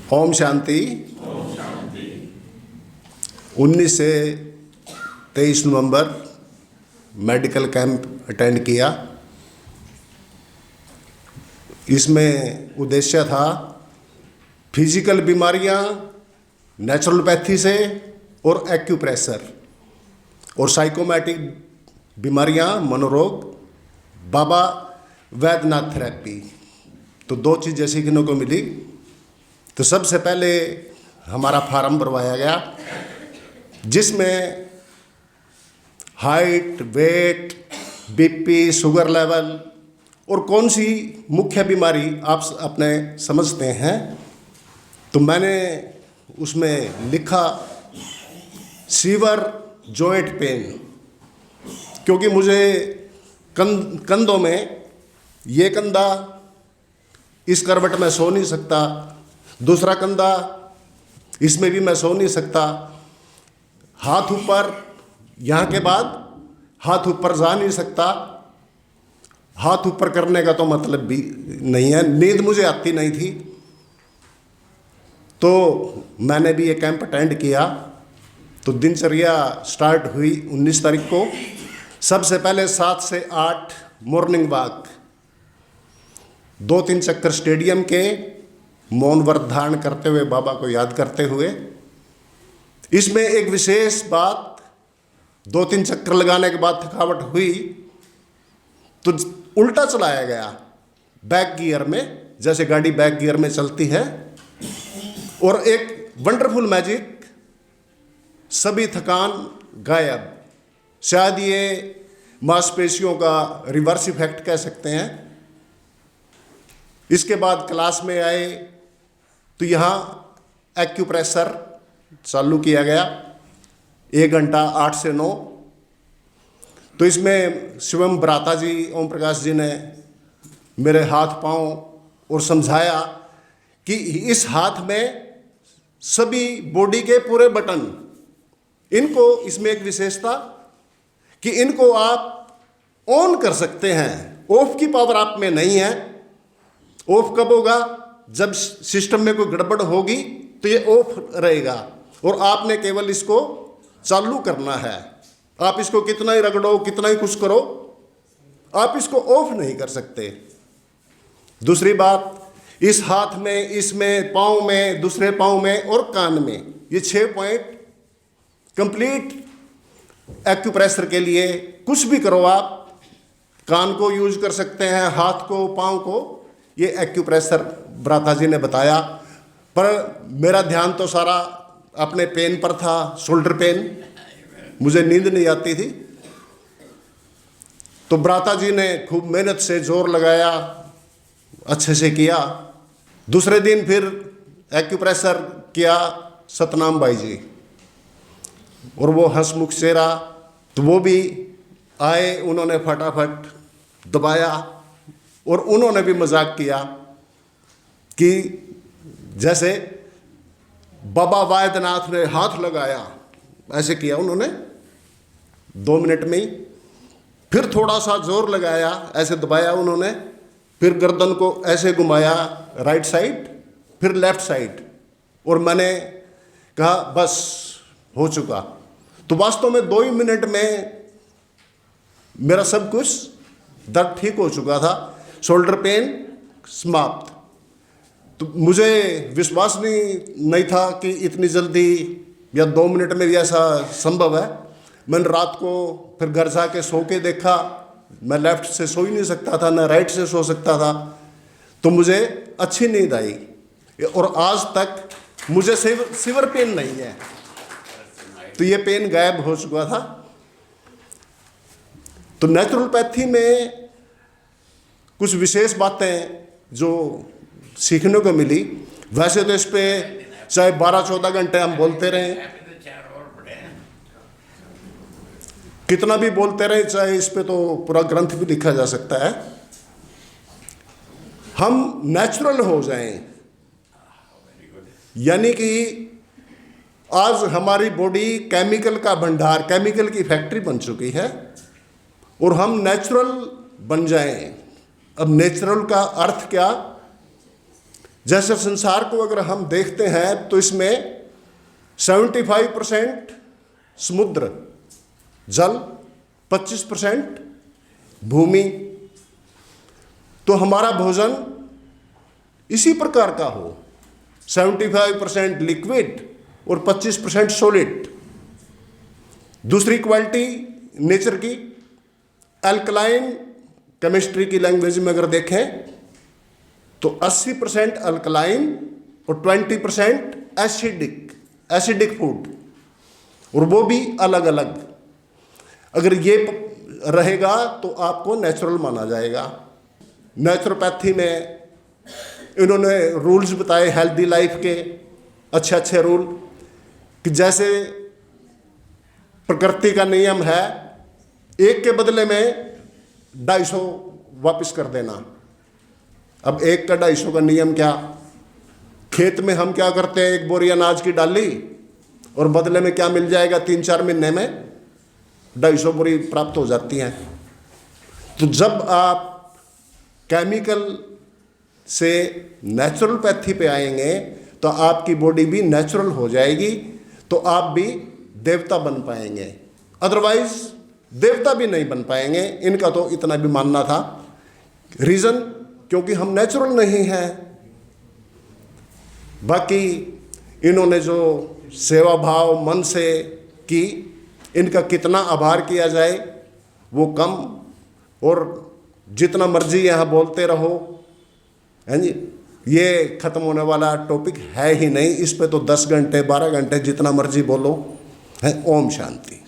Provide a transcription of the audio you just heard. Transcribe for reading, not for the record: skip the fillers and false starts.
ओम शांति। 19 से 23 नवंबर medical camp attend किया। इसमें उद्देश्य था फिजिकल बीमारियां नेचुरोपैथी से और एक्यूप्रेशर, और साइकोमैटिक बीमारियां मनोरोग बाबा वैद्यनाथ थेरेपी। तो 2 चीज़ें सीखने को मिली। तो सबसे पहले हमारा फार्म भरवाया गया जिसमें height, weight, BP, sugar level और कौन सी मुख्य बीमारी आप अपने समझते हैं। तो मैंने उसमें लिखा सीवर जॉइंट पेन, क्योंकि मुझे कंधों में ये कंधा इस करवट में सो नहीं सकता, दूसरा कंधा इसमें भी मैं सो नहीं सकता, हाथ ऊपर, यहाँ के बाद हाथ ऊपर जा नहीं सकता। हाथ ऊपर करने का तो मतलब भी नहीं है, नींद मुझे आती नहीं थी। तो मैंने भी ये कैंप अटेंड किया। तो दिनचर्या स्टार्ट हुई 19 तारीख को। सबसे पहले 7 से 8 मॉर्निंग वॉक, 2-3 चक्कर स्टेडियम के, मौन व्रत धारण करते हुए, बाबा को याद करते हुए। इसमें एक विशेष बात, 2-3 चक्कर लगाने के बाद थकावट हुई तो उल्टा चलाया गया बैक गियर में, जैसे गाड़ी बैक गियर में चलती है। और एक वंडरफुल मैजिक, सभी थकान गायब। शायद ये मांसपेशियों का रिवर्स इफेक्ट कह सकते हैं। इसके बाद क्लास में आए तो यहाँ एक्यूप्रेशर चालू किया गया, 1 घंटा 8 से 9। तो इसमें शिवम ब्राता जी, ओम प्रकाश जी ने मेरे हाथ पांव और समझाया कि इस हाथ में सभी बॉडी के पूरे बटन, इनको, इसमें एक विशेषता कि इनको आप ऑन कर सकते हैं, ऑफ की पावर आप में नहीं है। ऑफ कब होगा? जब सिस्टम में कोई गड़बड़ होगी तो ये ऑफ रहेगा, और आपने केवल इसको चालू करना है। आप इसको कितना ही रगड़ो, कितना ही कुछ करो, आप इसको ऑफ नहीं कर सकते। दूसरी बात, इस हाथ में, इसमें, पाँव में, दूसरे पाँव में और कान में, ये 6 पॉइंट कंप्लीट एक्यूप्रेशर के लिए। कुछ भी करो आप, कान को यूज कर सकते हैं, हाथ को, पाँव को, ये एक्यूप्रेशर ब्राता जी ने बताया। पर मेरा ध्यान तो सारा अपने पेन पर था, शोल्डर पेन, मुझे नींद नहीं आती थी। तो ब्राता जी ने खूब मेहनत से जोर लगाया, अच्छे से किया। दूसरे दिन फिर एक्यूप्रेशर किया सतनाम भाई जी, और वो हंसमुख चेहरा। तो वो भी आए, उन्होंने फटाफट दबाया, और उन्होंने भी मजाक किया कि जैसे बाबा वैद्यनाथ ने हाथ लगाया, ऐसे किया उन्होंने 2 मिनट में ही। फिर थोड़ा सा जोर लगाया, ऐसे दबाया उन्होंने, फिर गर्दन को ऐसे घुमाया राइट साइड, फिर लेफ्ट साइड, और मैंने कहा बस हो चुका। तो वास्तव में 2 ही मिनट में मेरा सब कुछ दर्द ठीक हो चुका था, शोल्डर पेन समाप्त। तो मुझे विश्वास नहीं था कि इतनी जल्दी या 2 मिनट में भी ऐसा संभव है। मैंने रात को फिर घर जाके सो के देखा, मैं लेफ्ट से सो ही नहीं सकता था, ना राइट से सो सकता था। तो मुझे अच्छी नींद आई, और आज तक मुझे सीवर पेन नहीं है। तो ये पेन गायब हो चुका था। तो नेचुरोपैथी में कुछ विशेष बातें जो सीखने को मिली। वैसे तो इस पे चाहे 12-14 घंटे हम बोलते रहें, कितना भी बोलते रहे, चाहे इस पे तो पूरा ग्रंथ भी लिखा जा सकता है। हम नेचुरल हो जाएं, यानी कि आज हमारी बॉडी केमिकल का भंडार, केमिकल की फैक्ट्री बन चुकी है, और हम नेचुरल बन जाएं। अब नेचुरल का अर्थ क्या? जैसे संसार को अगर हम देखते हैं तो इसमें 75% समुद्र जल, 25% भूमि। तो हमारा भोजन इसी प्रकार का हो, 75% लिक्विड और 25% सॉलिड। दूसरी क्वालिटी नेचर की, अल्कलाइन केमिस्ट्री की लैंग्वेज में अगर देखें तो 80% अल्कलाइन और 20% एसिडिक फूड, और वो भी अलग अलग। अगर ये रहेगा तो आपको नेचुरल माना जाएगा। नेचुरोपैथी में इन्होंने रूल्स बताए हेल्दी लाइफ के, अच्छे अच्छे रूल, कि जैसे प्रकृति का नियम है 1 के बदले में 250 वापस कर देना। अब 1 का 250 का नियम क्या? खेत में हम क्या करते हैं, 1 बोरी अनाज की डाली और बदले में क्या मिल जाएगा, 3-4 महीने में 250 बोरी प्राप्त हो जाती हैं। तो जब आप केमिकल से नेचुरलपैथी पे आएंगे तो आपकी बॉडी भी नेचुरल हो जाएगी, तो आप भी देवता बन पाएंगे, अदरवाइज देवता भी नहीं बन पाएंगे। इनका तो इतना भी मानना था। रीज़न क्योंकि हम नेचुरल नहीं हैं। बाकी इन्होंने जो सेवा भाव मन से की, इनका कितना आभार किया जाए वो कम, और जितना मर्जी यहाँ बोलते रहो, हैं जी, ये ख़त्म होने वाला टॉपिक है ही नहीं। इस पे तो 10 घंटे 12 घंटे जितना मर्जी बोलो है। ओम शांति।